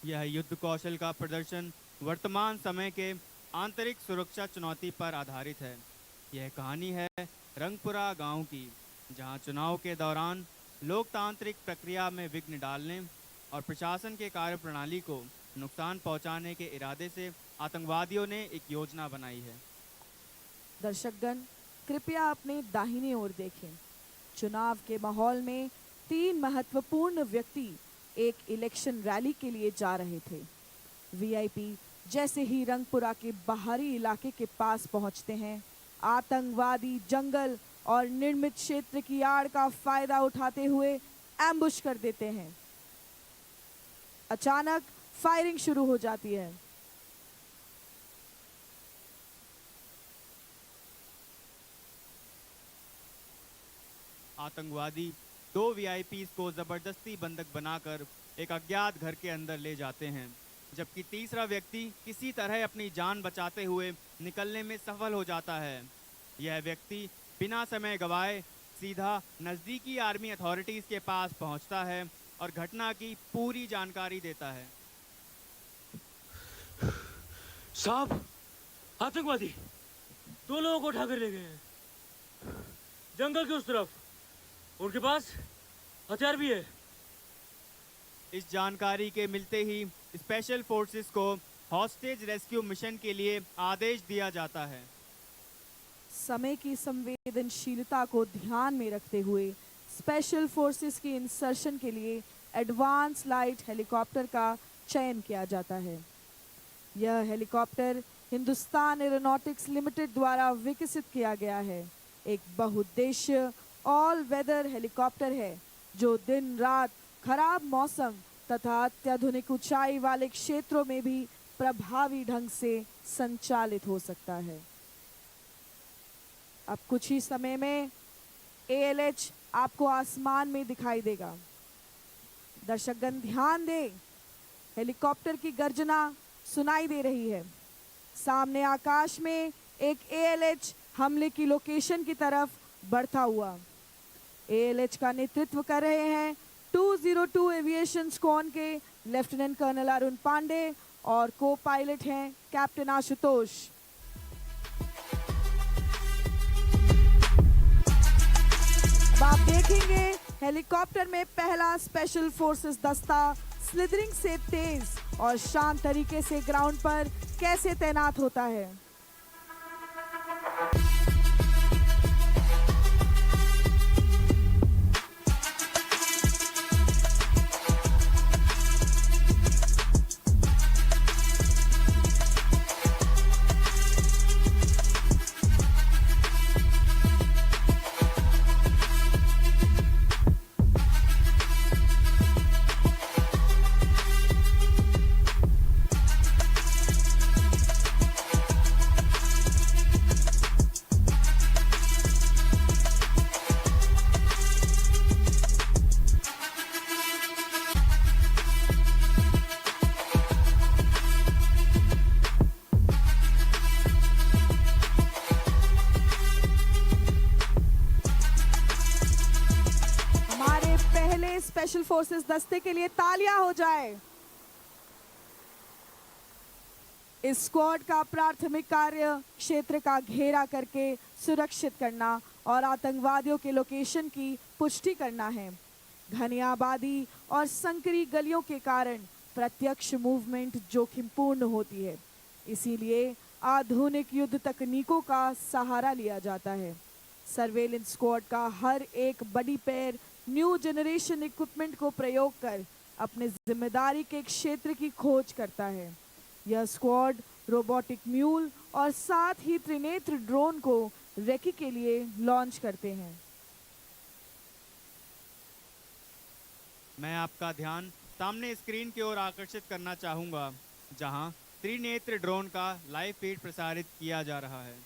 यह युद्ध कौशल का प्रदर्शन वर्तमान समय के आंतरिक सुरक्षा चुनौती पर आधारित है। यह कहानी है रंगपुरा गांव की, जहां चुनाव के दौरान लोकतांत्रिक प्रक्रिया में विघ्न डालने और प्रशासन के कार्यप्रणाली को नुकसान पहुंचाने के इरादे से आतंकवादियों ने एक योजना बनाई है। दर्शकगण, कृपया अपने दाहिने ओर देखें। चुनाव के माहौल में 3 महत्वपूर्ण व्यक्ति एक इलेक्शन रैली के लिए जा रहे थे। वीआईपी जैसे ही रंगपुरा के बाहरी इलाके के पास पहुंचते हैं, आतंकवादी जंगल और निर्मित क्षेत्र की आड़ का फायदा उठाते हुए एम्बुश कर देते हैं। अचानक फायरिंग शुरू हो जाती है। आतंकवादी 2 वीआईपीज को जबरदस्ती बंधक बनाकर एक अज्ञात घर के अंदर ले जाते हैं, जबकि तीसरा व्यक्ति किसी तरह अपनी जान बचाते हुए निकलने में सफल हो जाता है। यह व्यक्ति बिना समय गवाए सीधा नज़दीकी आर्मी अथॉरिटीज के पास पहुंचता है और घटना की पूरी जानकारी देता है। साहब, आतंकवादी 2 लोगों को उठाकर ले गए हैं जंगल की उस तरफ। उनके पास हथियार भी है। इस जानकारी के मिलते ही स्पेशल फोर्सेस को हॉस्टेज रेस्क्यू मिशन के लिए आदेश दिया जाता है। समय की संवेदनशीलता को ध्यान में रखते हुए स्पेशल फोर्सेस की इंसर्शन के लिए एडवांस लाइट हेलीकॉप्टर का चयन किया जाता है। यह हेलीकॉप्टर हिंदुस्तान एरोनॉटिक्स लिमिटेड द्वारा विकसित किया गया है। एक बहुउद्देश्य ऑल वेदर हेलीकॉप्टर है जो दिन रात खराब मौसम तथा अत्याधुनिक ऊंचाई वाले क्षेत्रों में भी प्रभावी ढंग से संचालित हो सकता है। अब कुछ ही समय में ALH आपको आसमान में दिखाई देगा। दर्शकगण ध्यान दें, हेलीकॉप्टर की गर्जना सुनाई दे रही है। सामने आकाश में एक ALH हमले की लोकेशन की तरफ बढ़ता हुआ। ALH का नेतृत्व कर रहे हैं 202 एविएशन स्क्वाड्रन के लेफ्टिनेंट कर्नल अरुण पांडे और को पायलट हैं कैप्टन आशुतोष। अब आप देखेंगे हेलीकॉप्टर में पहला स्पेशल फोर्सेस दस्ता स्लिदरिंग से तेज और शांत तरीके से ग्राउंड पर कैसे तैनात होता है। स्पेशल फोर्सेस दस्ते के लिए तालियां हो जाए। इस स्क्वाड का प्राथमिक कार्य क्षेत्र का घेरा करके सुरक्षित करना और आतंकवादियों के लोकेशन की पुष्टि करना है। घनी आबादी और संकरी गलियों के कारण प्रत्यक्ष मूवमेंट जोखिमपूर्ण होती है, इसीलिए आधुनिक युद्ध तकनीकों का सहारा लिया जाता है। सर्वेलेंस स्क्वाड का हर एक बड़ी पैर न्यू जनरेशन इक्विपमेंट को प्रयोग कर अपने जिम्मेदारी के क्षेत्र की खोज करता है। यह स्क्वाड रोबोटिक म्यूल और साथ ही त्रिनेत्र ड्रोन को रेकी के लिए लॉन्च करते हैं। मैं आपका ध्यान सामने स्क्रीन की ओर आकर्षित करना चाहूंगा, जहां त्रिनेत्र ड्रोन का लाइव फीड प्रसारित किया जा रहा है।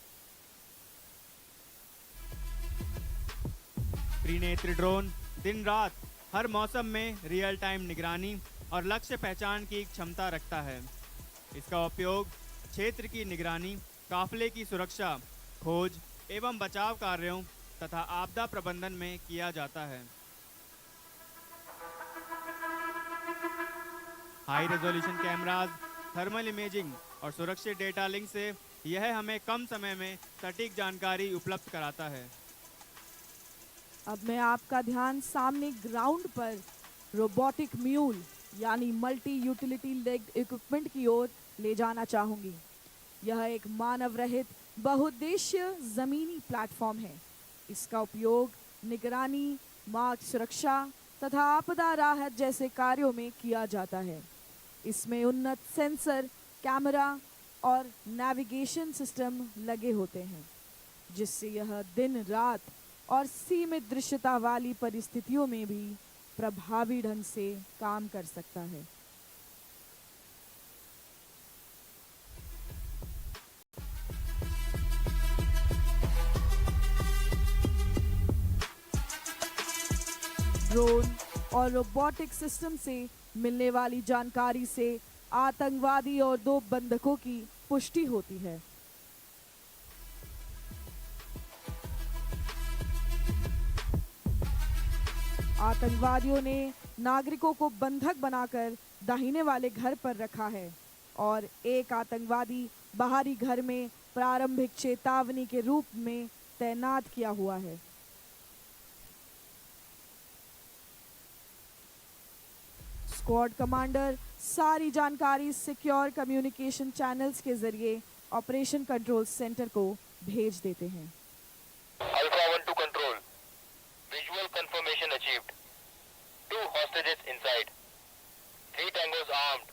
त्रिनेत्र ड्रोन दिन रात हर मौसम में रियल टाइम निगरानी और लक्ष्य पहचान की क्षमता रखता है। इसका उपयोग क्षेत्र की निगरानी, काफिले की सुरक्षा, खोज एवं बचाव कार्यों तथा आपदा प्रबंधन में किया जाता है। High resolution cameras, thermal imaging और सुरक्षित डेटा लिंक से यह हमें कम समय में सटीक जानकारी उपलब्ध कराता है। अब मैं आपका ध्यान सामने ग्राउंड पर रोबोटिक म्यूल यानी मल्टी यूटिलिटी लेग्ड इक्विपमेंट की ओर ले जाना चाहूंगी। यह एक मानव रहित बहुउद्देश्य जमीनी प्लेटफॉर्म है। इसका उपयोग निगरानी, मार्ग सुरक्षा तथा आपदा राहत जैसे कार्यों में किया जाता है। इसमें उन्नत सेंसर, कैमरा और नेविगेशन सिस्टम लगे होते हैं, जिससे यह दिन रात और सीमित दृश्यता वाली परिस्थितियों में भी प्रभावी ढंग से काम कर सकता है। ड्रोन और रोबोटिक सिस्टम से मिलने वाली जानकारी से आतंकवादी और 2 बंधकों की पुष्टि होती है। आतंकवादियों ने नागरिकों को बंधक बनाकर दाहिने वाले घर पर रखा है और एक आतंकवादी बाहरी घर में प्रारंभिक चेतावनी के रूप में तैनात किया हुआ है। स्क्वाड कमांडर सारी जानकारी सिक्योर कम्युनिकेशन चैनल्स के जरिए ऑपरेशन कंट्रोल सेंटर को भेज देते हैं। Alpha 1 to control. Visual confirmation achieved. 2 hostages inside. 3 tangos armed.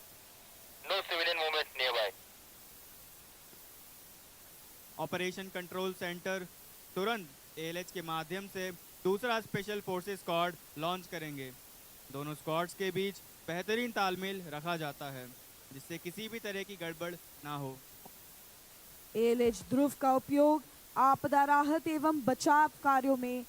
No civilian movement nearby. Operation control centre तुरंत एएलएच के माध्यम से दूसरा स्पेशल फोर्सेस स्क्वाड लॉन्च करेंगे। दोनों स्क्वाड्स के बीच बेहतरीन तालमेल रखा जाता है, जिससे किसी भी तरह की गड़बड़ ना हो। एएलएच ध्रुव का उपयोग आपदा राहत एवं बचाव कार्यों में,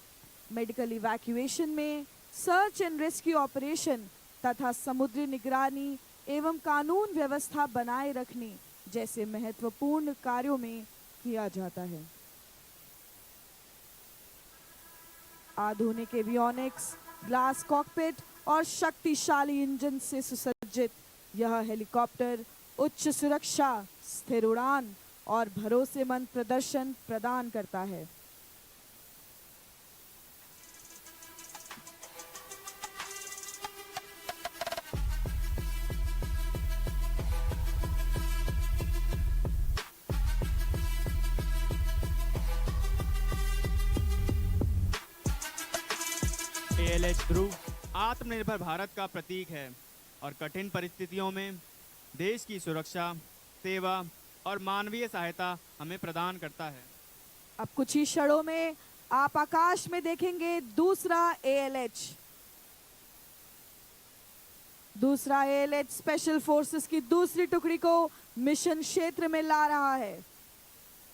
मेडिकल इवैक्यूएशन में, सर्च एंड रेस्क्यू ऑपरेशन तथा समुद्री निगरानी एवं कानून व्यवस्था बनाए रखने जैसे महत्वपूर्ण कार्यों में किया जाता है। आधुनिक एवियोनिक्स, ग्लास कॉकपिट और शक्तिशाली इंजन से सुसज्जित यह हेलीकॉप्टर उच्च सुरक्षा, स्थिर उड़ान और भरोसेमंद प्रदर्शन प्रदान करता है। एएलएच ध्रुव आत्मनिर्भर भारत का प्रतीक है और कठिन परिस्थितियों में देश की सुरक्षा, सेवा और मानवीय सहायता हमें प्रदान करता है। अब कुछ ही क्षणों में आप आकाश में देखेंगे दूसरा एएलएच। दूसरा एएलएच स्पेशल फोर्सेस की दूसरी टुकड़ी को मिशन क्षेत्र में ला रहा है।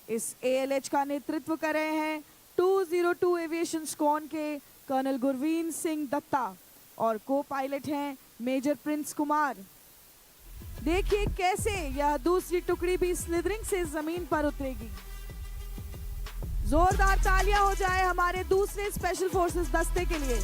इस एएलएच का नेतृत्व कर रहे हैं 202 एविएशन स्क्वाड के कर्नल गुरवीन सिंह दत्ता और को पायलट हैं मेजर प्रिंस कुमार। देखिए कैसे यह दूसरी टुकड़ी भी स्लिदरिंग से जमीन पर उतरेगी। जोरदार तालियां हो जाए हमारे दूसरे स्पेशल फोर्सेस दस्ते के लिए।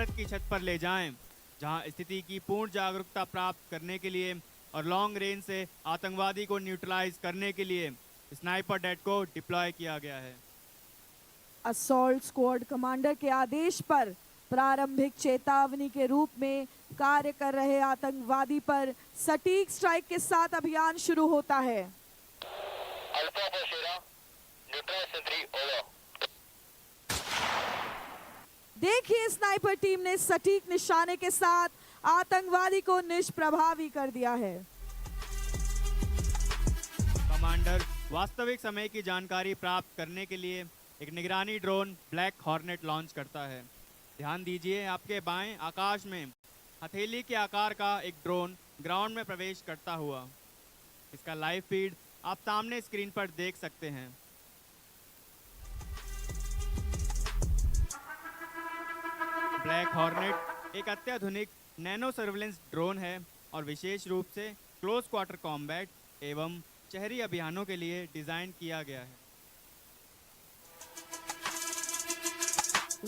की छत पर ले जाएं, जहां स्थिति की पूर्ण जागरूकता प्राप्त करने के लिए और लॉन्ग रेंज से आतंकवादी को न्यूट्रलाइज करने के लिए स्नाइपर डेट को डिप्लॉय किया गया है। असॉल्ट स्क्वाड कमांडर के आदेश पर प्रारंभिक चेतावनी के रूप में कार्य कर रहे आतंकवादी पर सटीक स्ट्राइक के साथ अभियान शुरू होता है। Alpha for Shera, neutralize sentry over. देखिए स्नाइपर टीम ने सटीक निशाने के साथ आतंकवादी को निष्प्रभावी कर दिया है। कमांडर वास्तविक समय की जानकारी प्राप्त करने के लिए एक निगरानी ड्रोन ब्लैक हॉर्नेट लॉन्च करता है। ध्यान दीजिए, आपके बाएं आकाश में हथेली के आकार का एक ड्रोन ग्राउंड में प्रवेश करता हुआ। इसका लाइव फीड आप सामने स्क्रीन पर देख सकते हैं। ब्लैक हॉर्नेट एक अत्याधुनिक नैनो सर्विलेंस ड्रोन है और विशेष रूप से क्लोज क्वार्टर कॉम्बैट एवं शहरी अभियानों के लिए डिजाइन किया गया है।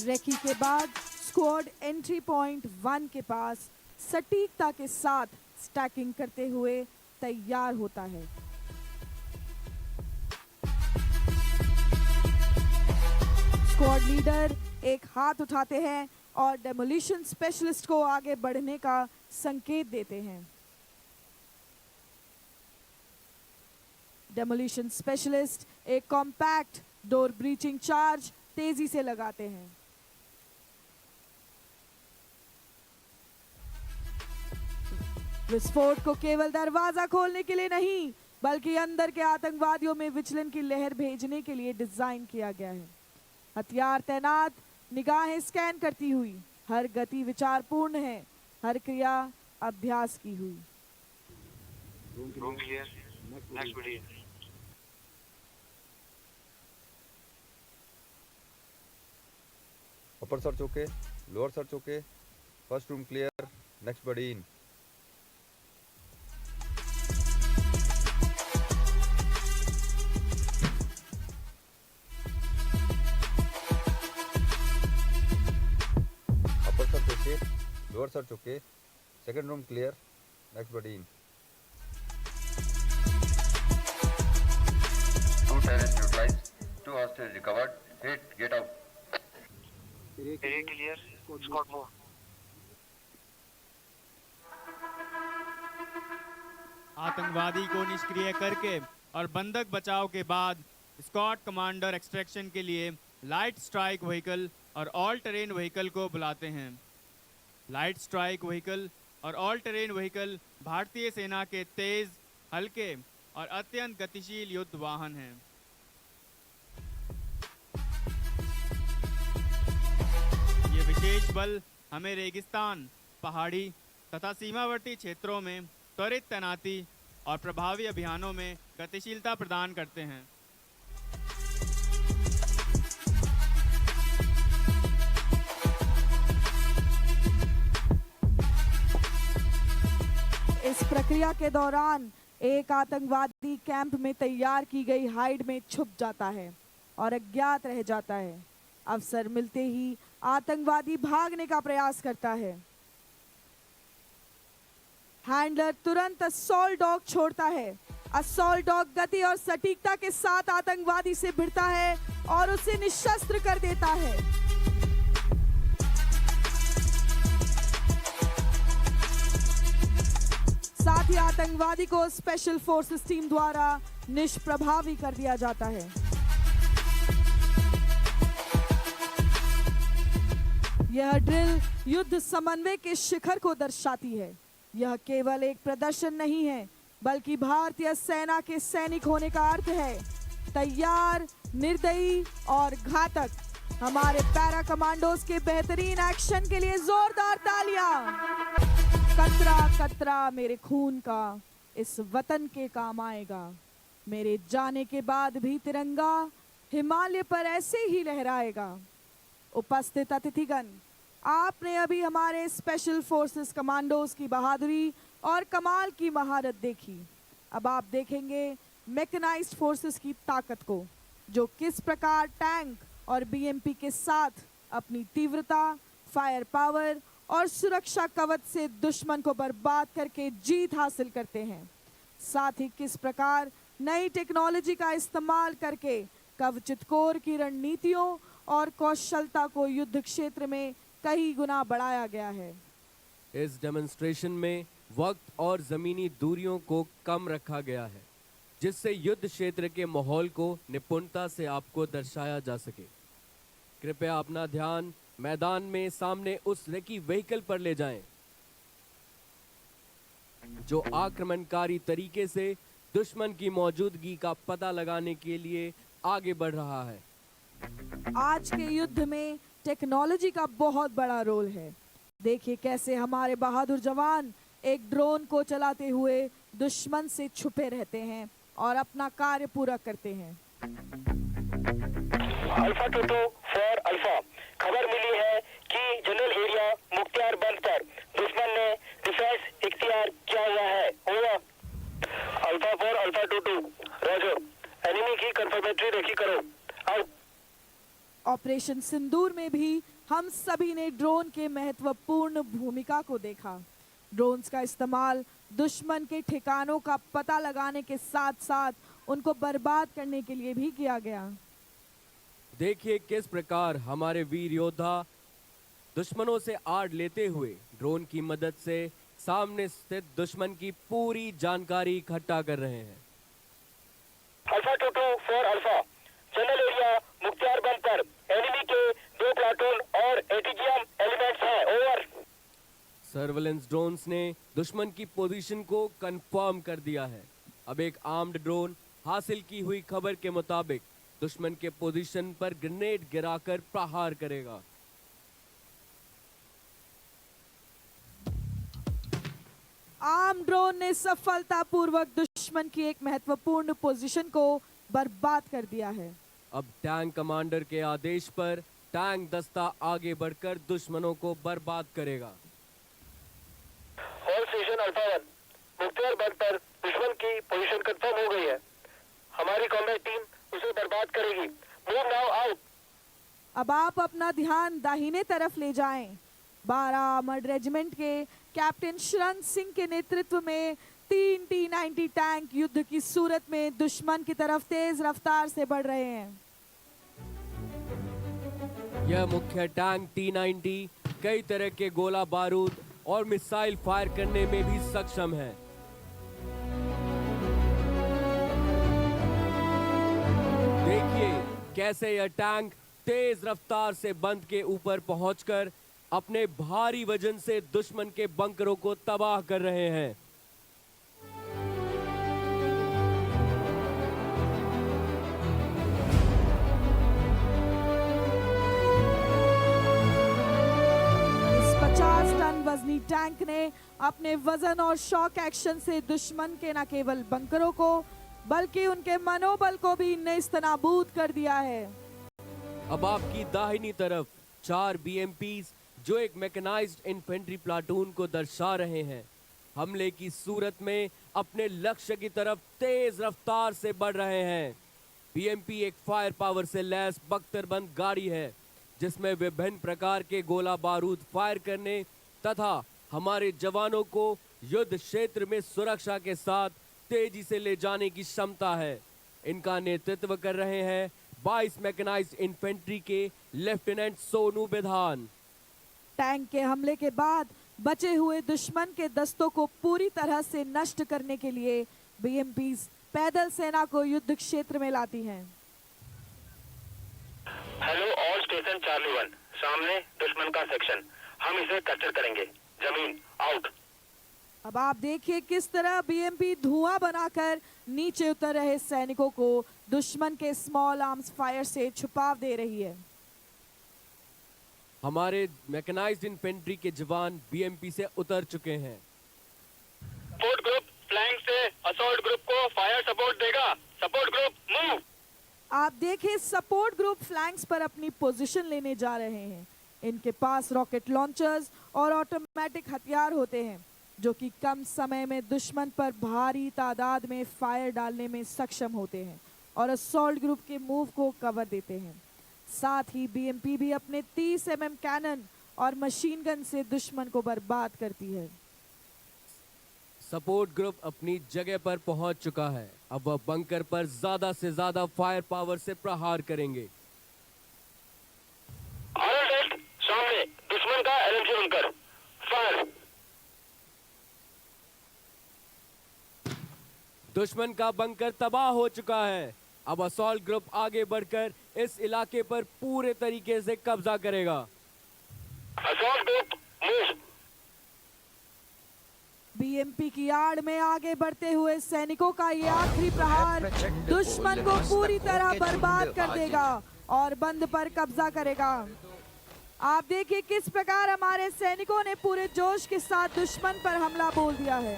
रेकी के बाद स्क्वाड एंट्री पॉइंट 1 के पास सटीकता के साथ स्टैकिंग करते हुए तैयार होता है। स्क्वाड लीडर एक हाथ उठाते हैं और डेमोलिशन स्पेशलिस्ट को आगे बढ़ने का संकेत देते हैं। डेमोलिशन स्पेशलिस्ट एक कॉम्पैक्ट डोर ब्रीचिंग चार्ज तेजी से लगाते हैं। विस्फोट को केवल दरवाजा खोलने के लिए नहीं, बल्कि अंदर के आतंकवादियों में विचलन की लहर भेजने के लिए डिजाइन किया गया है। हथियार तैनात, निगाहें स्कैन करती हुई, हर गति विचारपूर्ण है, हर क्रिया अभ्यास की हुई। Room clear. Next video. Upper search okay, lower search okay, first room clear, next buddy in. Upper search okay, lower search okay, second room clear, next buddy in. 2 terrorists neutralized. 2 hostages recovered. Hit. Get out. Area clear. Squad move. आतंकवादी को निष्क्रिय करके और बंधक बचाव के बाद squad commander extraction के लिए लाइट स्ट्राइक व्हीकल और ऑल टेरेन व्हीकल को बुलाते हैं। लाइट स्ट्राइक व्हीकल और ऑल टेरेन व्हीकल भारतीय सेना के तेज, हल्के और अत्यंत गतिशील युद्ध वाहन हैं। ये विशेष बल हमें रेगिस्तान, पहाड़ी तथा सीमावर्ती क्षेत्रों में त्वरित तैनाती और प्रभावी अभियानों में गतिशीलता प्रदान करते हैं। इस प्रक्रिया के दौरान एक आतंकवादी कैंप में तैयार की गई हाइड में छुप जाता है और अज्ञात रह जाता है। अवसर मिलते ही आतंकवादी भागने का प्रयास करता है। हैंडलर तुरंत असॉल्ट डॉग छोड़ता है। असॉल्ट डॉग गति और सटीकता के साथ आतंकवादी से भिड़ता है और उसे निशस्त्र कर देता है। साथ ही आतंकवादी को स्पेशल फोर्सेस टीम द्वारा निष्प्रभावी कर दिया जाता है। यह ड्रिल युद्ध समन्वय के शिखर को दर्शाती है। यह केवल एक प्रदर्शन नहीं है, बल्कि भारतीय सेना के सैनिक होने का अर्थ है। तैयार, निर्दयी और घातक। हमारे पैरा कमांडोज के बेहतरीन एक्शन के लिए जोरदार तालियां। कतरा कतरा मेरे खून का इस वतन के काम आएगा। मेरे जाने के बाद भी तिरंगा हिमालय पर ऐसे ही लहराएगा। उपस्थित अतिथिगण, आपने अभी हमारे स्पेशल फोर्सेस कमांडोज की बहादुरी और कमाल की महारत देखी। अब आप देखेंगे मैकेनाइज्ड फोर्सेस की ताकत को, जो किस प्रकार टैंक और बीएमपी के साथ अपनी तीव्रता, फायर पावर और सुरक्षा कवच से दुश्मन को बर्बाद करके जीत हासिल करते हैं। साथ ही किस प्रकार नई टेक्नोलॉजी का इस्तेमाल करके कवचित कोर की रणनीतियों और कौशलता को युद्ध क्षेत्र में कई गुना बढ़ाया गया है। इस डेमोन्स्ट्रेशन में वक्त और जमीनी दूरियों को कम रखा गया है, जिससे युद्ध क्षेत्र के माहौल को निपुणता से आपको दर्शाया जा सके। कृपया अपना ध्यान मैदान में सामने उस रेकी व्हीकल पर ले जाएं, जो आक्रमणकारी तरीके से दुश्मन की मौजूदगी का पता लगाने के लिए आगे बढ़ रहा है। आज के युद्ध में टेक्नोलॉजी का बहुत बड़ा रोल है। देखिए कैसे हमारे बहादुर जवान एक ड्रोन को चलाते हुए दुश्मन से छुपे रहते हैं और अपना कार्य पूरा करते हैं। अल्फा 22 फॉर अल्फा, खबर मिली है कि जनरल एरिया मुख्तियार बंद पर दुश्मन ने डिफेंस इख्तियार किया हुआ है। Over. Alpha 4 alpha 22 Roger, enemy की कंफर्मेटरी रेकी करो। आउट। ऑपरेशन सिंदूर में भी हम सभी ने ड्रोन के महत्वपूर्ण भूमिका को देखा। ड्रोन्स का इस्तेमाल दुश्मन के ठिकानों का पता लगाने के साथ साथ उनको बर्बाद करने के लिए भी किया गया। देखिए किस प्रकार हमारे वीर योद्धा दुश्मनों से आड़ लेते हुए ड्रोन की मदद से सामने स्थित दुश्मन की पूरी जानकारी इकट्ठा कर रहे हैं। Alpha 22 for alpha, general area Mukhtiar बंद पर एनिमी के 2 प्लाटून और एटीजीएम एलिमेंट्स हैं। ओवर। सर्वेलेंस ड्रोन्स ने दुश्मन की पोजीशन को कंफर्म कर दिया है। अब एक आर्म्ड ड्रोन हासिल की हुई खबर के मुताबिक दुश्मन के पोजीशन पर ग्रेनेड गिराकर प्रहार करेगा। आर्म ड्रोन ने सफलतापूर्वक दुश्मन की एक महत्वपूर्ण पोजीशन को बर्बाद कर दिया है। अब टैंक कमांडर के आदेश पर टैंक दस्ता आगे बढ़कर दुश्मनों को बर्बाद करेगा। ऑल स्टेशन अल्फा 1, मुख्तियार बंद पर दुश्मन की पोजीशन कंफर्म हो गई है। हमारी कॉम्बैट टीम उसे बर्बाद करेगी। Move now out. अब आप अपना ध्यान दाहिने तरफ ले जाएं। 12 आर्मर्ड रेजिमेंट के कैप्टन शरण सिंह के नेतृत्व में 3 T-90 टैंक युद्ध की सूरत में दुश्मन की तरफ तेज रफ्तार से बढ़ रहे हैं। यह मुख्य टैंक T-90 कई तरह के गोला बारूद और मिसाइल फायर करने में भी सक्षम है। देखिए कैसे यह टैंक तेज रफ्तार से बंद के ऊपर पहुंचकर अपने भारी वजन से दुश्मन के बंकरों को तबाह कर रहे हैं। इस 50 टन वजनी टैंक ने अपने वजन और शॉक एक्शन से दुश्मन के न केवल बंकरों को बल्कि उनके मनोबल को भी नेस्तनाबूद कर दिया है। अब आपकी दाहिनी तरफ 4 BMPs जो एक मैकेनाइज्ड इन्फेंट्री प्लाटून को दर्शा रहे हैं, हमले की सूरत में अपने लक्ष्य की तरफ तेज रफ्तार से बढ़ रहे हैं। BMP एक फायर पावर से लैस बख्तरबंद गाड़ी है जिसमें विभिन्न प्रकार के गोला बारूद फायर करने तथा हमारे जवानों को युद्ध क्षेत्र में सुरक्षा के साथ तेजी से ले जाने की क्षमता है। इनका नेतृत्व कर रहे हैं 22 मैकेनाइज्ड इन्फेंट्री के लेफ्टिनेंट सोनू बिधान। टैंक के हमले के बाद बचे हुए दुश्मन के दस्तों को पूरी तरह से नष्ट करने के लिए BMPs पैदल सेना को युद्ध क्षेत्र में लाती हैं। हेलो ऑल स्टेशन चार्ली 1, सामने दुश्मन का सेक्शन, हम इसे कैप्चर करेंगे। जमीन आउट। अब आप देखिए किस तरह BMP धुआं बनाकर नीचे उतर रहे सैनिकों को दुश्मन के स्मॉल आर्म्स फायर से छुपाव दे रही है। हमारे मैकेनाइज्ड इन्फेंट्री के जवान BMP से उतर चुके हैं। सपोर्ट ग्रुप फ्लैंक से असॉल्ट ग्रुप को फायर सपोर्ट देगा। Support group move. आप देखिए सपोर्ट ग्रुप फ्लैंक्स पर अपनी पोजीशन लेने जा रहे हैं। इनके पास रॉकेट लॉन्चर्स और ऑटोमेटिक हथियार होते हैं जो कि कम समय में दुश्मन पर भारी तादाद में फायर डालने में सक्षम होते हैं और असॉल्ट ग्रुप के मूव को कवर देते हैं। साथ ही BMP भी अपने 30 mm कैनन और मशीन गन से दुश्मन को बर्बाद करती है। सपोर्ट ग्रुप अपनी जगह पर पहुंच चुका है। अब वह बंकर पर ज्यादा से ज्यादा फायर पावर से प्रहार करेंगे। सामने दुश्मन का LMG बंकर फायर। दुश्मन का बंकर तबाह हो चुका है। अब असॉल्ट ग्रुप आगे बढ़कर इस इलाके पर पूरे तरीके से कब्जा करेगा। Assault group move. बीएमपी की आड़ में आगे बढ़ते हुए सैनिकों का ये आखिरी प्रहार दुश्मन को पूरी तरह बर्बाद कर देगा और बंद पर कब्जा करेगा। आप देखिए किस प्रकार हमारे सैनिकों ने पूरे जोश के साथ दुश्मन पर हमला बोल दिया है।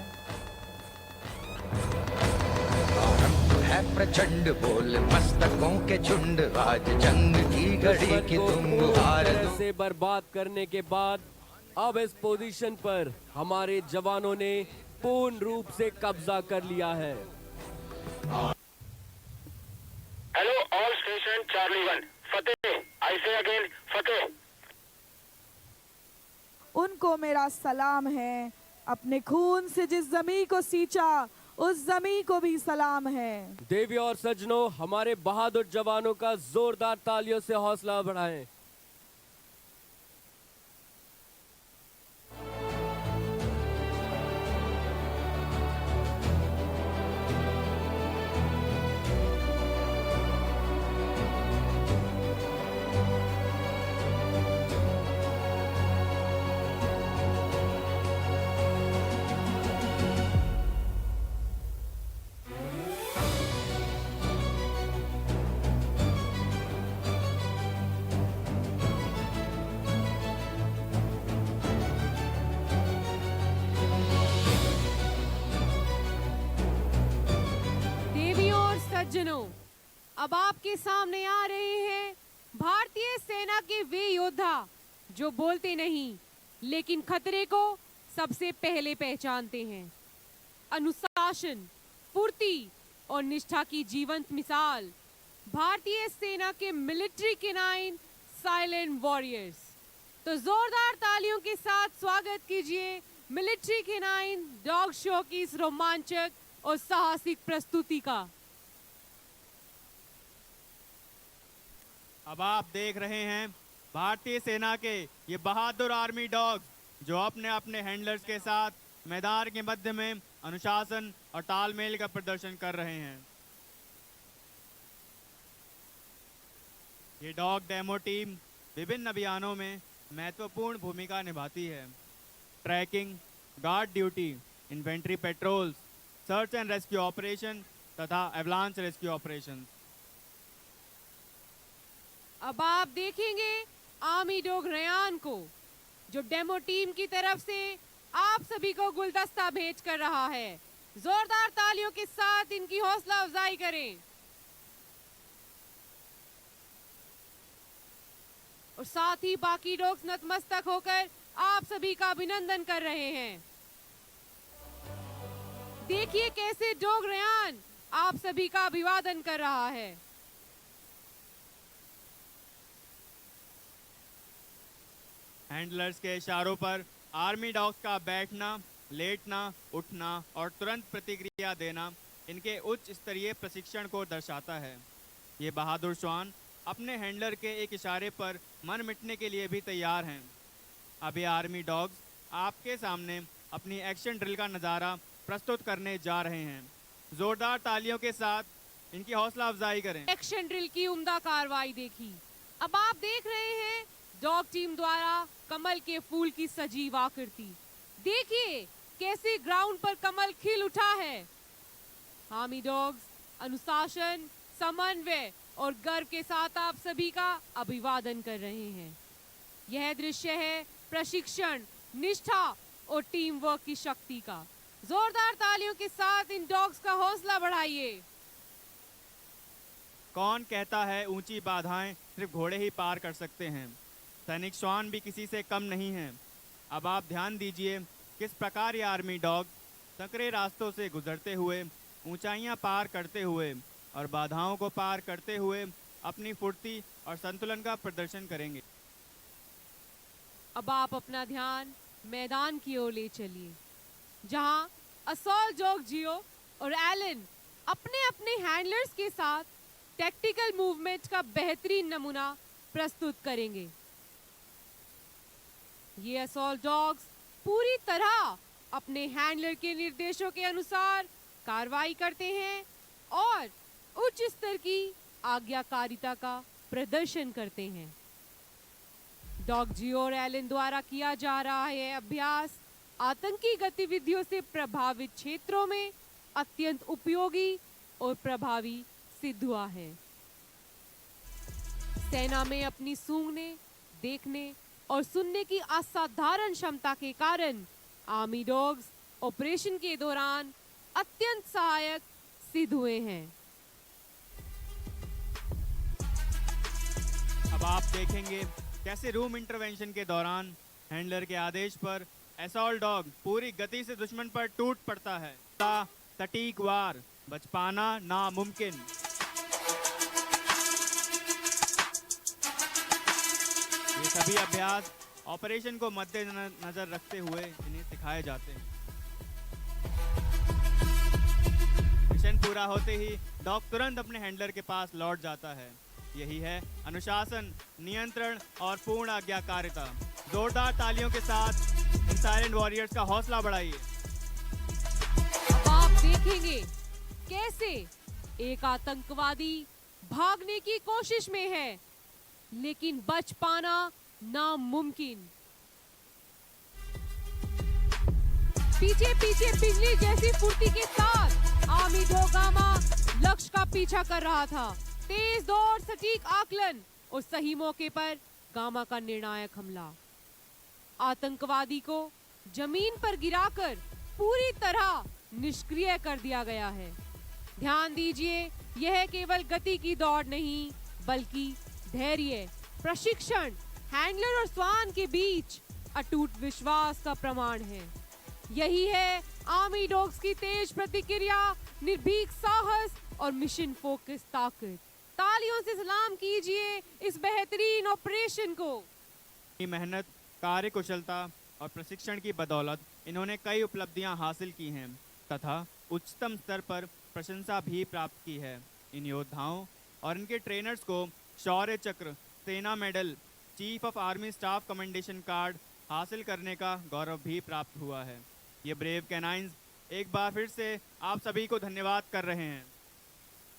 है प्रचंड बोल मस्तकों के झुंड, आज जंग की घड़ी की तुम हार दो। से बर्बाद करने के बाद अब इस पोजीशन पर हमारे जवानों ने पूर्ण रूप से कब्जा कर लिया है। हेलो ऑल स्टेशन चार्ली 1, फतेह। आई से अगेन फतेह। उनको मेरा सलाम है। अपने खून से जिस जमीन को सींचा उस जमीन को भी सलाम है। देवी और सज्जनों, हमारे बहादुर जवानों का जोरदार तालियों से हौसला बढ़ाएं। सज्जनों, अब आपके सामने आ रहे हैं भारतीय सेना के वे योद्धा जो बोलते नहीं लेकिन खतरे को सबसे पहले पहचानते हैं। अनुशासन, फुर्ती और निष्ठा की जीवंत मिसाल भारतीय सेना के मिलिट्री केनाइन साइलेंट वॉरियर्स। तो जोरदार तालियों के साथ स्वागत कीजिए मिलिट्री केनाइन डॉग शो की इस रोमांचक और साहसिक प्रस्तुति का। अब आप देख रहे हैं भारतीय सेना के ये बहादुर आर्मी डॉग्स जो अपने अपने हैंडलर्स के साथ मैदान के मध्य में अनुशासन और तालमेल का प्रदर्शन कर रहे हैं। ये डॉग डेमो टीम विभिन्न अभियानों में महत्वपूर्ण भूमिका निभाती है। Tracking, guard duty, inventory patrols, search and rescue operation तथा एवलांच रेस्क्यू ऑपरेशन। अब आप देखेंगे आर्मी डॉग रयान को जो डेमो टीम की तरफ से आप सभी को गुलदस्ता भेज कर रहा है। जोरदार तालियों के साथ इनकी हौसला अफजाई करें। और साथ ही बाकी डॉग्स नतमस्तक होकर आप सभी का अभिनंदन कर रहे हैं। देखिए कैसे डॉग रयान आप सभी का अभिवादन कर रहा है। हैंडलर्स के इशारों पर आर्मी डॉग्स का बैठना, लेटना, उठना और तुरंत प्रतिक्रिया देना इनके उच्च स्तरीय प्रशिक्षण को दर्शाता है। ये बहादुर श्वान अपने हैंडलर के एक इशारे पर मन मिटने के लिए भी तैयार हैं। अब ये आर्मी डॉग्स आपके सामने अपनी एक्शन ड्रिल का नज़ारा प्रस्तुत करने जा रहे हैं। जोरदार तालियों के साथ इनकी हौसला अफजाई करें। एक्शन ड्रिल की उम्दा कार्रवाई देखी। अब आप देख रहे हैं डॉग टीम द्वारा कमल के फूल की सजीव आकृति। देखिए कैसे ग्राउंड पर कमल खिल उठा है। आर्मी डॉग्स अनुशासन, समन्वय और गर्व के साथ आप सभी का अभिवादन कर रहे हैं। यह दृश्य है प्रशिक्षण, निष्ठा और टीम वर्क की शक्ति का। जोरदार तालियों के साथ इन डॉग्स का हौसला बढ़ाइए। कौन कहता है ऊंची बाधाएं सिर्फ घोड़े ही पार कर सकते हैं। सैनिक श्वान भी किसी से कम नहीं हैं। अब आप ध्यान दीजिए किस प्रकार ये आर्मी डॉग संकरे रास्तों से गुजरते हुए, ऊंचाइयां पार करते हुए और बाधाओं को पार करते हुए अपनी फुर्ती और संतुलन का प्रदर्शन करेंगे। अब आप अपना ध्यान मैदान की ओर ले चलिए जहां असॉल्ट डॉग जियो और एलन अपने अपने हैंडलर्स के साथ टैक्टिकल मूवमेंट का बेहतरीन नमूना प्रस्तुत करेंगे। ये असॉल्ट डॉग्स पूरी तरह अपने हैंडलर के निर्देशों के अनुसार कार्रवाई करते हैं और उच्च स्तर की आज्ञाकारिता का प्रदर्शन करते हैं। डॉग जियोर एलन द्वारा किया जा रहा है अभ्यास आतंकी गतिविधियों से प्रभावित क्षेत्रों में अत्यंत उपयोगी और प्रभावी सिद्ध हुआ है। सेना में अपनी सूंघने, देखने और सुनने की असाधारण क्षमता के कारण आर्मी डॉग्स ऑपरेशन के दौरान अत्यंत सहायक सिद्ध हुए हैं। अब आप देखेंगे कैसे रूम इंटरवेंशन के दौरान हैंडलर के आदेश पर असॉल्ट डॉग पूरी गति से दुश्मन पर टूट पड़ता है। सटीक वार, बच पाना नामुमकिन। ये सभी अभ्यास ऑपरेशन को मद्देनजर रखते हुए इन्हें सिखाए जाते हैं। मिशन पूरा होते ही डॉग तुरंत अपने हैंडलर के पास लौट जाता है। यही है अनुशासन, नियंत्रण और पूर्ण आज्ञाकारिता। जोरदार तालियों के साथ इन साइलेंट वॉरियर्स का हौसला बढ़ाइए। अब आप देखेंगे कैसे एक आतंकवादी भागने की कोशिश में है, लेकिन बच पाना नामुमकिन। पीछे पीछे बिजली जैसी फुर्ती के साथ आर्मी डॉग गामा लक्ष्य का पीछा कर रहा था। तेज दौड़, सटीक आकलन और सही मौके पर गामा का निर्णायक हमला। आतंकवादी को जमीन पर गिराकर पूरी तरह निष्क्रिय कर दिया गया है। ध्यान दीजिए, यह केवल गति की दौड़ नहीं बल्कि धैर्य, प्रशिक्षण, हैंडलर और स्वान के बीच अटूट विश्वास का प्रमाण है। यही है आर्मी डॉग्स की तेज प्रतिक्रिया, निर्भीक साहस और मिशन फोकस ताकत। तालियों से सलाम कीजिए इस बेहतरीन ऑपरेशन को। मेहनत, कार्यकुशलता और प्रशिक्षण की बदौलत इन्होंने कई उपलब्धियां हासिल की हैं तथा उच्चतम स्तर पर प्रशंसा भी प्राप्त की है। इन योद्धाओं और इनके ट्रेनर्स को शौर्य चक्र, सेना medal, chief of army staff commendation card हासिल करने का गौरव भी प्राप्त हुआ है। ये ब्रेव कैनाइंस एक बार फिर से आप सभी को धन्यवाद कर रहे हैं।